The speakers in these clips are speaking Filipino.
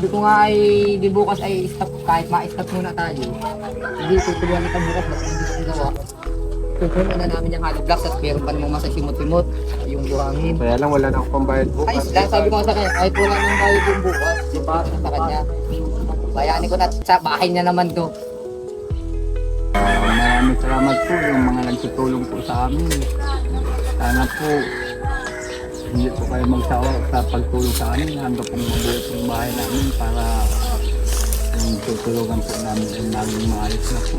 Sabi ko nga ay di bukas ay stop, kahit ma-stop muna tayo. Hindi tutuloy kita bukas, mas hindi ko gawa. Pupuno na namin yung hollow blocks at meron pa namang masasimot-simot yung buhangin. Kaya lang wala na akong pambayad Ay, bukas. sabi ko nga sa kanya, kahit wala nang bayad yung bukas, di ba, sa kanya. Bayani ko na sa bahay niya naman to. Maraming salamat po yung mga nagtutulong po sa amin. Sana po hindi po kayo magsawa sa pagtulong sa amin hanggang pong mabuhay yung bahay namin para yung tutulungan po namin ay maging maayos na po.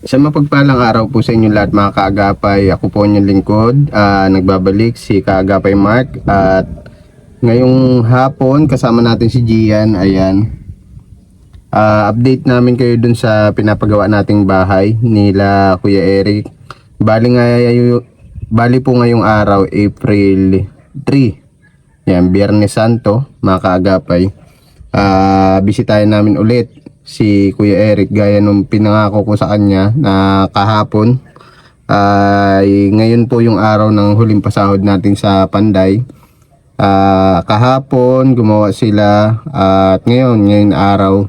Sa mapagpalang araw po sa inyo lahat mga kaagapay, ako po inyong lingkod, nagbabalik si Kaagapay Mark at ngayong hapon kasama natin si Gian. Ayan, update namin kayo dun sa pinapagawa nating bahay nila Kuya Eric. Bali po ngayong araw, April 3, yan, Biyernes Santo mga kaagapay. Bisitahin namin ulit si Kuya Eric gaya nung pinangako ko sa kanya na kahapon. Ngayon po yung araw ng huling pasahod natin sa Panday. Kahapon gumawa sila at ngayon araw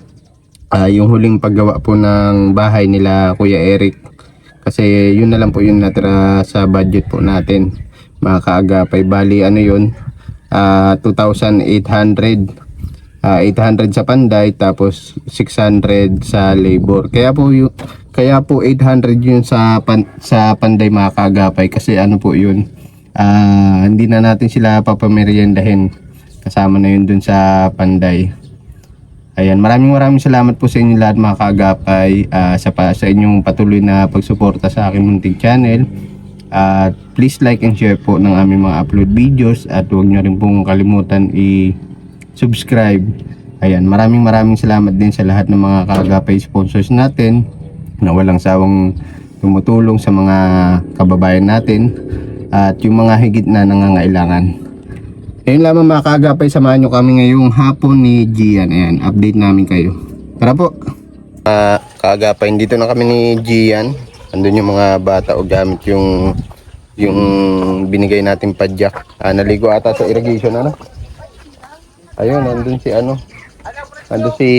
yung huling paggawa po ng bahay nila Kuya Eric, kasi yun na lang po yung natira sa budget po natin mga kaagapay. Bali ano yun, 2,800. 800 sa Panday tapos 600 sa labor. Kaya po 800 yun sa Panday mga kaagapay, kasi ano po yun, hindi na natin sila papameriendahin, kasama na yun dun sa Panday. Ayan, maraming salamat po sa inyo lahat mga kaagapay, sa inyong patuloy na pagsuporta sa aking munting channel. Please like and share po ng aming mga upload videos at huwag nyo rin pong kalimutan subscribe. Ayan, maraming salamat din sa lahat ng mga kaagapay sponsors natin na walang sawang tumutulong sa mga kababayan natin at yung mga higit na nangangailangan. Ayun lamang mga kaagapay, samahan nyo kami ngayong hapon ni Gian. Ayan, update namin kayo. Tara po. Kaagapay, dito na kami ni Gian. Andun yung mga bata o gamit yung binigay nating padyak. Naligo ata sa irrigation, ano? Ayun, nandun si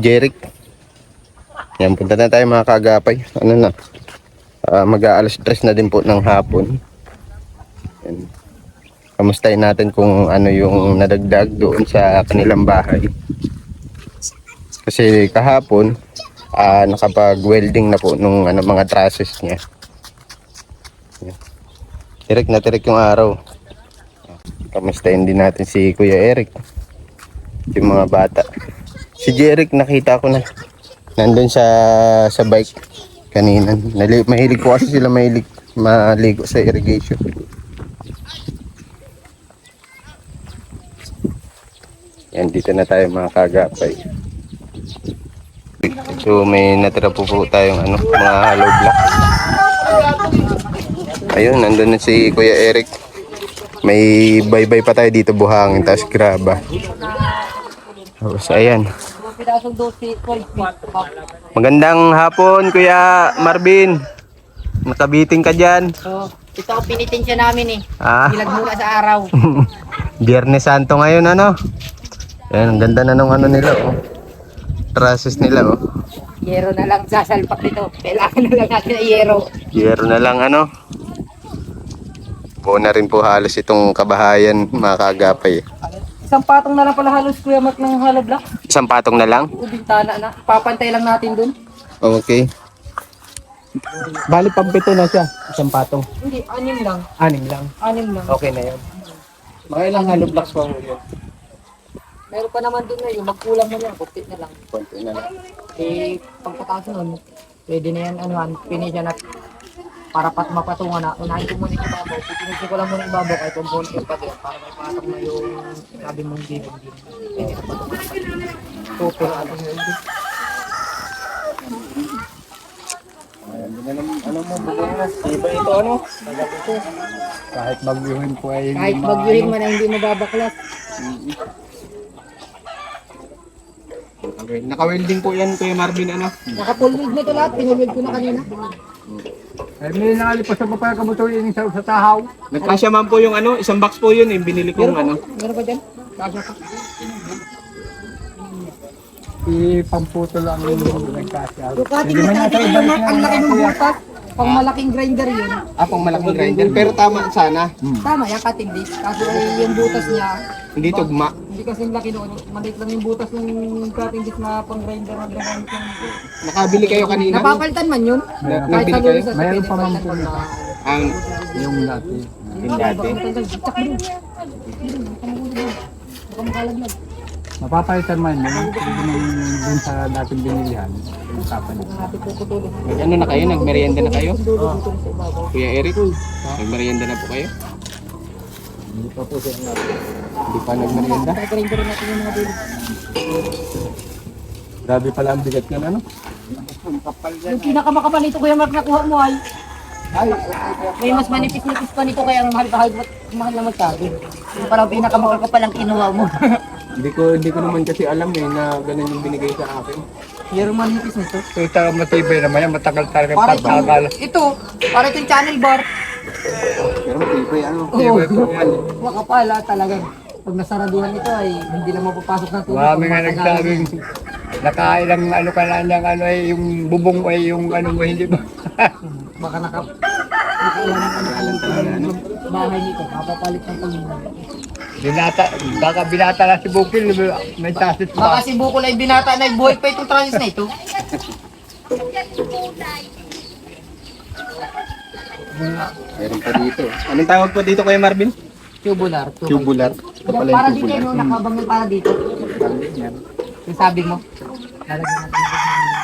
Jeric. Yan, punta na tayo mga kaagapay. Mag-aalas 3 na din po ng hapon. Yan. Kamustahin natin kung ano yung nadagdag doon sa kanilang bahay. Kasi kahapon, nakapag-welding na po nung mga trusses niya. Yan. Tirik na tirik yung araw. Kamustahin din natin si Kuya Eric, yung mga bata. Si Jeric nakita ko na nandun sa bike kanina. Mahilig po kasi sila maligo sa irrigation. Yan, dito na tayo mga kaagapay. So may natira po tayong mga hollow block. Ayun, nandun na si Kuya Eric. May baybay pa tayo dito, buhangin, tapos graba. Tapos ayan. Magandang hapon Kuya Marvin. Nakabiting ka dyan. So, ito ang pinitensya namin Ilag muna sa araw. Biyernes Santo ngayon, ano? Ayan, ang ganda na nung nila, trusses nila, Yero na lang sasalpak dito. Kailangan na lang natin na yero. Yero na lang, buo na rin po halos itong kabahayan mga kaagapay. Isang patong na lang pala halos Kuya Mark ng hollow block. Isang patong na lang? O bintana na. Papantay lang natin dun. Okay. Bali pampito na siya, isang patong. Hindi, 6 lang. 6 lang. 6 lang. Okay na yun. Mga ilang hollow blocks pa mo yun? Meron pa naman dun yung magkulang na lang. Kupit na lang. Konti na lang. Pagkataas nun, pwede na yan, pinisya na para mapatungan na. Unahin ko muna yung ibabaw. Pipinisya ko lang muna yung ibabaw kahit kung bonus pa din. Para may patong na yung sabi mong gilid. Pwede na patungan pa din. Super, Ayan, iba ito, kahit bagyuhin po ay kahit bagyuhin man ay hindi mababaklas. Okay. Naka-welding po yan, Kuya Marvin, ano? Naka-full weld na ito lahat. Pinaweld ko na kanina. Eh, may nakalipas sa papaya kabuto yung sa tahaw. Nagkasya man po yung ano, isang box po yun, binili kong ano. Meron pa dyan? Kasya pa. Ipamputo lang yung nagkasya. Yung cutting na talaga yung ang laki ng butas. Pang malaking grinder yun. Pang malaking grinder. Pero tama sana. Tama, yung cutting disc. Kaso yung butas niya, Hindi tugma. hindi kasing laki noon. Maliit lang yung butas ng cutting disc na pang grinder na ginagamit yung... Nakabili kayo kanina. Napapalitan man yun. Kahit Nabili sa kayo? lunes at Mayroon pwede pa man palitan po pag yun. na... Ang Yung dati. yung dati. Baka makalaglag. Mapapalitan man yun. Dun sa dating binilihan. Mapapalitan. Natin puputulin. Ano na kayo? Nagmerienda na kayo? Dudulong sa ibabaw. Kuya Eric, nagmerienda na po kayo? Hindi pa po siya nga. Hindi pa nagmerienda? Grinder natin yung mga dulo. Grabe pala ang bigat yan, ano? Yung pinakamakapal nito kuya Mark nakuha mo ay may mas manipis-nipis pa nito kaya mahal na magsabi. Yung parang pinakamakapal ang kinuha mo. Hindi ko naman kasi alam na ganun yung binigay sa akin. Yung manipis nito. Ito matibay naman yan. Matagal talaga yung Para pagkakal. ito, para itong channel bar. Pero matibay ano? Oo, makapal talaga. Pag nasaraduhan ito ay hindi lang mapapasok ng tubig. Marami nga Pag matagalan nagsabing yan. nakailang ano ka na niyang ano ay yung bubong ay yung ano mo hindi ba? Baka nakailan ng bahay nito. Mapapalit ng pag Binata, baka binata na si Bukil, may tasis Baka pa. si Bukol ay binata na buhay pa itong transit na ito. Meron pa dito. Anong tawag po dito Kuya Marvin? Tubular. Tubular. Ito pala Para yung dito, tubular. no? Nakabang yung para dito. Yung sabi mo, lalagyan natin ng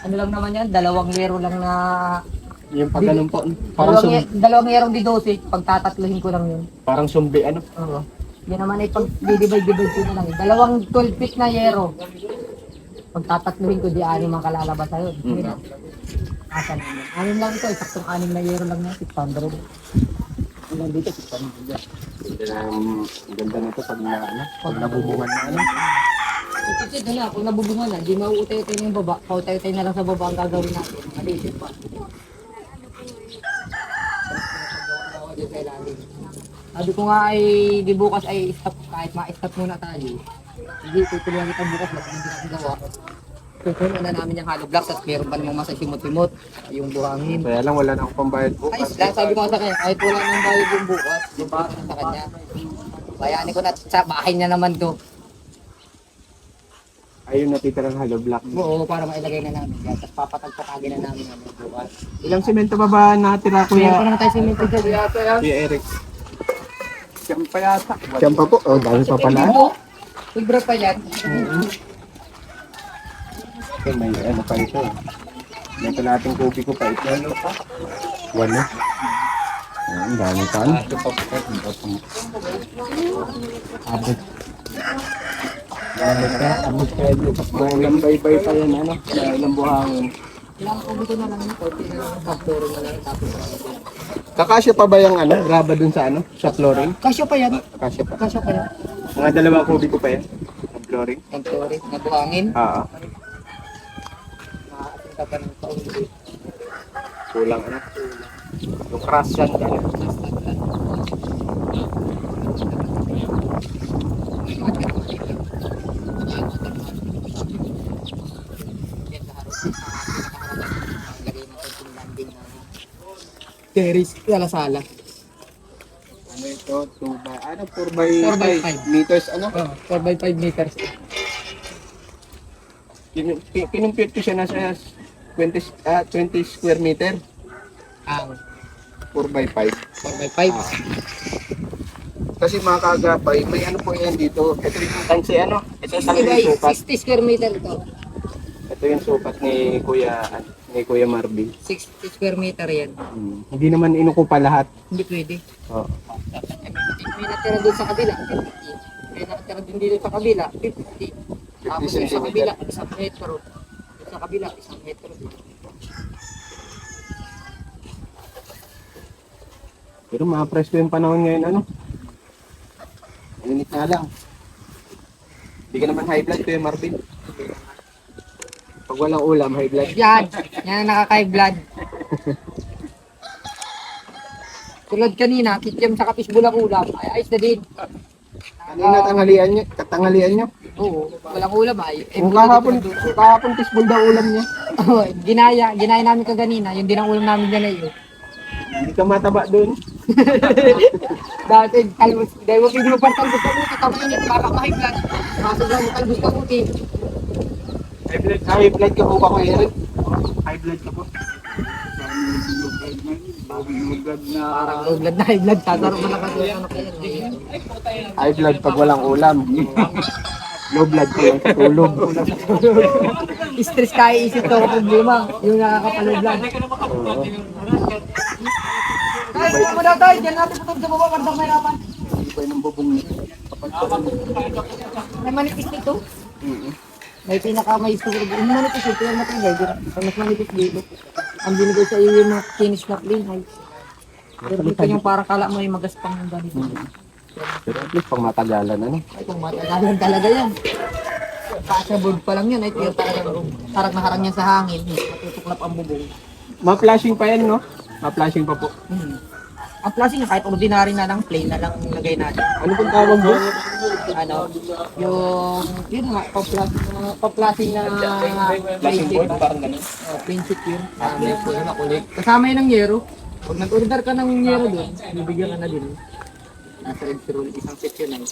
ano lang naman yan, dalawang yero lang na Yung pag ganun po. Parang, dalawang yerong di 12, pagtatatluhin ko lang yun. parang sumbi ano? Oo. Yan naman ay pag divide ko na lang. Dalawang 12 feet na yero. Pagtatatluhin ko di 6 ang kalalabas sa'yo. Asan na yun? 6 lang ito, saktong 6 na yero lang yan, 600. Hanggang dito, 600. Ganda nito pag na ano? Pag nabubungan na ano? Kasi na, kung nabubungan na, di mauutay-utay na yung baba. Pautay-utay na lang sa baba ang gagawin natin. Malisip pa. Sabi ko nga ay di bukas ay stop kahit ma-stop muna tayo. Hindi tutulungan kita bukas lang hindi natin gawa. Tutulungan na namin yung hollow blocks at meron pa namang masasimot-simot yung buhangin. Kaya lang wala na akong pambayad po. Ay, lang sabi ko nga sa kanya, kahit wala nang bayad yung bukas, yung para sa kanya. Bayani ko na sa bahay niya naman to. Ayun natitirang hollow block. Oo, para mailagay na namin. Yan. Tapos papatagpatagin na namin yung bukas. Ilang semento ba natira Meron pa Kuya? naman tayo simento dyan. Kuya Eric. Siyang pa yata. Siyam pa po. Oh, dami pa pala. Ibra pa yan. Okay, may ano pa ito. May kalating kopi ko pa ito. Ano pa? Wala. Ang dami pa. Ano? Abot. Abot kayo dito. Hanggang bay-bay pa yan. Ano? Ilang buhangin. Kailangan ko dito na lang yung konti na lang. Factory na lang. Tapos Kakasya pa ba yung ano? Graba dun sa ano? Sa flooring? kasyo pa yan. Kakasya pa. Kasyo pa yan. Mga dalawang kopi ko pa yan. Ang flooring? Factory. Nabuhangin. Oo. Makakating ka pa ng paulit. Kulang ano? Yung crush yan. Ano? Yan sa harap. Lagay mo konting landing na terrace. Sala-sala. Ano ito? 2 by, ano? 4 by 4 by 5 meters, ano? 4 by 5 meters. Kinumpute ko siya nasa 20 square meter. Ang 4 by 5. 4 by 5. Kasi mga kagapay, may ano po yan dito. Ito yung tansi, ano? Ito yung 60 by sukat. 60 square meter ito. Ito yung sukat ni Kuya Marvin. 60 square meter yan. Hindi naman inuko pa lahat. Hindi pwede. Oh. May natira doon sa kabila, 50. May natira din dito sa kabila, 50. Tapos yung sa kabila, 1 metro. Yung sa kabila, 1 metro. Pero mga presko yung panahon ngayon, ano? Init na lang. Hindi ka naman high blood, Kuya Marvin. Pag walang ulam, high blood. Yan. Yan ang nakaka-high blood. Tulad kanina, kikiam sa fishbowl ang ulam. Ay, ayos na din. Kanina tanghalian nyo. Oo, walang ulam ay. Kung kahapon fishbowl daw ulam niya. Oo, ginaya namin kaganina. Yun din ang ulam namin dyan ay. Hindi ka mataba doon. Dati, kalbos. Dahil wag hindi mo parang kalbos ka buti. Tapos yun, papakahig lang. Sobrang kalbos ka buti. High blood ka po ba ko, Eric? High blood ka po. Parang low blood na high blood. Tataro mo na kasi ano kaya. High blood pag walang ulam. Low blood ko lang sa tulog. Stress kaya isip ko problema. Yung nakakapalow blood. Ay, huwag mo daw tayo. Diyan natin putog sa baba. Parang mahirapan. Hindi pa yung bubong niya. May manipis nito. May may isuro. Yung manipis nito. Yung matanggal. Mas manipis dito. Ang binigay sa iyo yung mga finish na plain. Ay. Pero dito yung para kala mo yung magaspang ng ganito. Pero at least pang matagalan, ano? Ay, kung matagalan talaga yan. Sa board pa lang yan. Ay, yung talagang harang na harang yan sa hangin. Matutuklap ang bubong. Ma-flashing pa yan, no? Ma-flashing pa po. Ang flashing kahit ordinary na lang, plain na lang lagay natin. Ano pong tawag mo? Ano, yung, yun nga, pa-flashing na Flashing board, parang ganun. plain sheet yun. May pula na kulit. Kasama yun ng yero. Pag nag-order ka ng yero doon, bibigyan ka na din. Nasa red roll, isang set yun ay.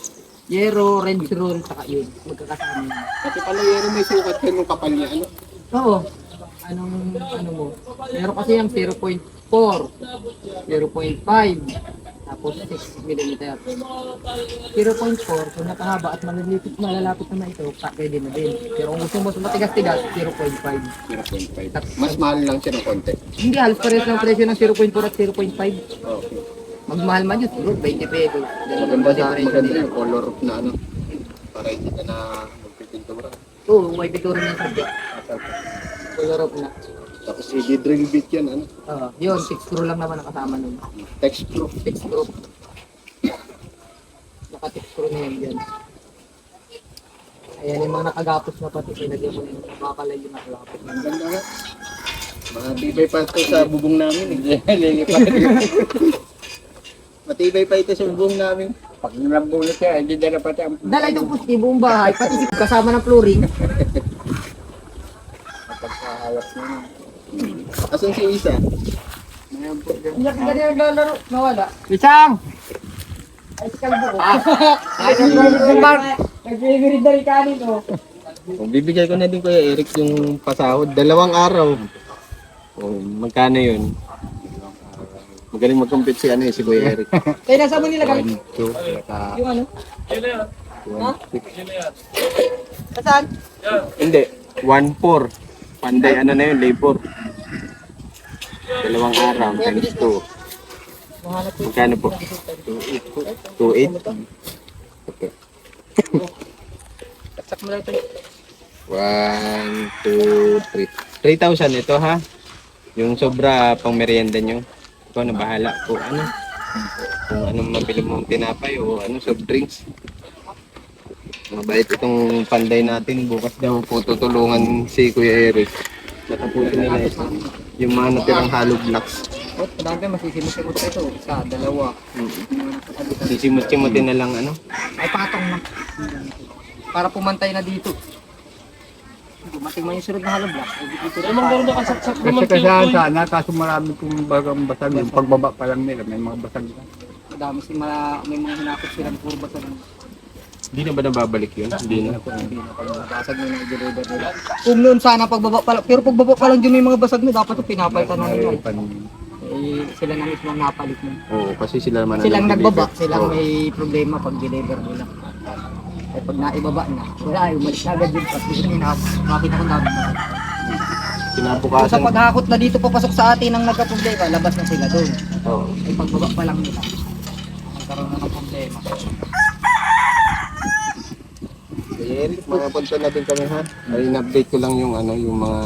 Yero, red roll, saka yun. Magkakasama yun. Kasi pala yero may sukat kayo nung kapal niya, ano? Oo. Ano mo? Meron kasi yung 0.4, 0.5, tapos 6 mm. 0.4, kung nakahaba at malalapit naman ito, pwede na din. Pero kung gusto mo matigas-tigas, 0.5. 0.5. Mas mahal lang siya ng konti. Hindi, halos pares ng presyo ng 0.4 at 0.5. Okay. Magmahal man yun, siguro 20 pesos. Maganda yung color na ano. Para hindi ka na magpipintura. Oo, may pintura niya sa bit. Color up na. Tapos i-drill bit yan, ano? Yun, 6 screw lang naman ang kasama nun. Text proof. 6 screw. Naka-6 screw na yan dyan. Ayan yung mga nakagapos na pati. Pinagyan ko yung nakakalay yung nakagapos na. Ang ganda nga. Matibay pa ito sa bubong namin. Matibay pa ito sa bubong namin. Pag nabulot siya, hindi na pati ang... Dala itong pusti, buong bahay, pati kasama ng flooring. Pagkahawak na. Asan si Isa? Hindi ka ganyan naglalaro, nawala. Isang! Ay, si Kalbo. Nag-i-read na rin kanin, oh. Bibigay ko na din Kuya Eric yung pasahod. 2 araw. Magkano yun? Magaling mag-compete si si Kuya Eric. Kaya nasa mo nilagay? 1, 2, Yung ano? 1, 6. Saan? Hindi. 1-4. Panday, ano na yun, labor. 2 araw, times 2. Magkano po? 2.8? Okay. Tatsak mo lang ito. 1, 2, 3. 3,000 ito ha. Yung sobra pang merienda nyo. Ikaw na bahala po. Ano? Kung anong mabili mong tinapay o ano, soft drinks. Mabait itong panday natin. Bukas daw po tutulungan si Kuya Eric. Natapusin nila ito. Yung mga natirang hollow blocks. Dami masisimot-simot ito. Isa, dalawa. Sisimot-simutin na lang ano. Ay, patong na. Para pumantay na dito. Dumating man yung sunod na halong block. Kasi sana, kaso marami kong bagang basag. Yung pagbaba pa lang nila, may mga basag na. Madami may mga hinakot silang kurba sa Hindi na ba nababalik yun? Hindi na. basag na yung deliver nila. Kung noon sana pagbaba pa lang, pero pagbaba pa lang dyan yung mga basag na, dapat ito pinapalitan na nila. Sila na mismo ang napalit mo. Oo, kasi sila naman Silang nagbaba, nag-deliver. silang Oo. may problema pag deliver nila. Ay pag naibaba na, wala ay umalis na agad yun. Kasi makita ko namin na. Sa Kinabukasan. paghakot na dito papasok sa atin ang nagka-problema, labas na sila doon. Oo. Ay pagbaba pa lang nila. Nagkaroon na ng problema. Eric, makapunta na din kami ha. Ay, in-update ko lang yung yung mga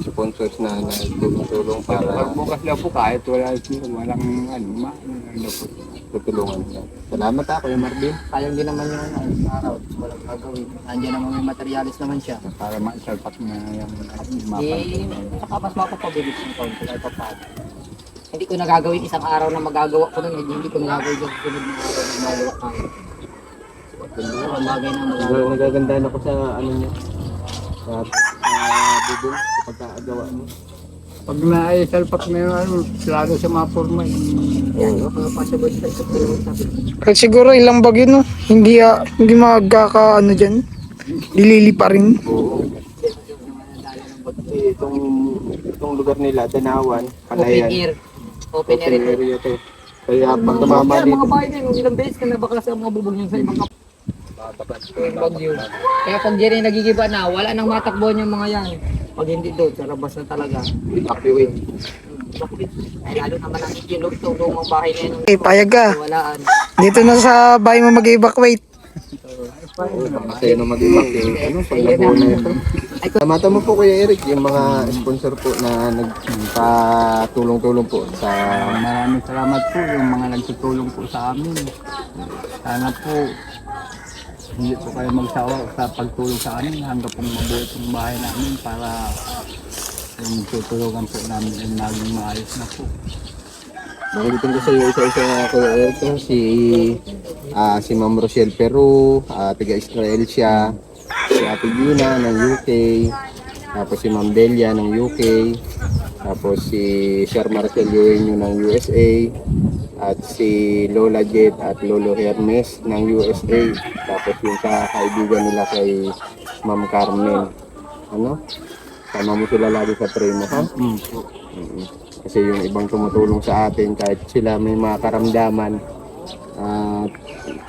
sponsors na nagtulong para Pagbukas lang po kahit wala walang po. tutulungan siya. Salamat ha, Kuya Marvin. Sayang din naman yung araw. Walang gagawin. Nandiyan naman may materialis naman siya. Para maisalpak na yung Eh, saka mas mapapabilis yung taon ko kahit pa paano. Hindi ko nagagawin isang araw na magagawa ko nun. Hindi ko nagagawin yung sunod na araw na magawa ko. Ang bagay na magagawa. Nagagandaan ako sa niya. Sa bubong, sa pagkagawa mo. Pag naisalpak na yung lalo sa mga forma. Yan, possible sa sabi. Kahit siguro ilang bagyo no, hindi magkaka ano diyan. Dilili pa rin. Oo. Kasi itong lugar nila, Danawan, Open Palayan. air. Open air ito. area to. Kaya pag tumama Kaya dito, mga bahay din, ilang beses ka nabaklas ang mga bubog niyo sa ibang bagyo. Kaya pag dyan ay nagigiba na, wala nang matakbuhan yung mga yan. Pag hindi doon, sa labas na talaga. evacuate. Ay, lalo naman ang ilog, tulong ang bahay na yun. Eh, payag ka. Walaan. Dito na sa bahay mo mag-evacuate. Kasi nung mag-evacuate, pag nabuo na ito. Samata mo po Kuya Eric, yung mga sponsor po na nagpatulong-tulong po sa Maraming salamat po yung mga nagtutulong po sa amin. Sana po hindi po kayo magsawa sa pagtulong sa amin hanggang pong mabuo itong bahay namin para yung tutulungan po namin ay naging maayos na po. Nakulitin ko sa iyo isa-isa Kuya Eric, si Ma'am Rochelle Peru, taga Israel siya, si Ate Gina ng UK, tapos si Ma'am Delia ng UK, tapos si Sir Marcel Eugenio ng USA, at si Lola Jet at Lolo Hermes ng USA, tapos yung sa kaibigan nila kay Ma'am Carmen. Sama mo sila lagi sa pray mo, ha? Kasi yung ibang tumutulong sa atin, kahit sila may mga karamdaman,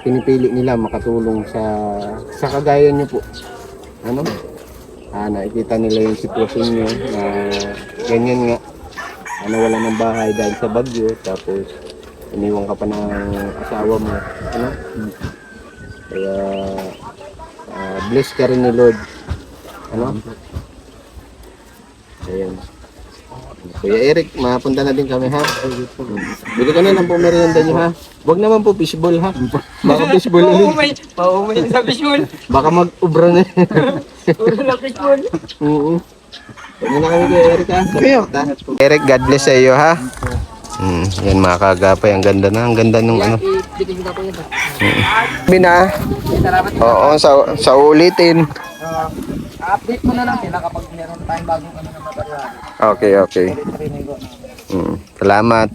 pinipili nila makatulong sa kagaya nyo po. Nakikita nila yung sitwasyon nyo na ganyan nga, wala ng bahay dahil sa bagyo, tapos iniwan ka pa ng asawa mo. Kaya bless ka rin ni Lord. Ayan. Kuya Eric, mapunta na din kami ha. Bili ka na lang po merienda nyo ha. Huwag naman po fishball ha. Baka fishball ulit. Paumay sa fishbowl. Baka mag-ubra na. Puro na fishbowl. Oo. Huwag na kami Kuya Eric ha. Kuya. Eric, God bless sa iyo ha. Yan mga kagapay, ang ganda na. Ang ganda nung ano. Bigyan ko yan. Bina. Salamat. Oo, sa ulitin. Update mo na lang sila kapag meron tayong bagong na material. Okay. Rinig ko. Salamat.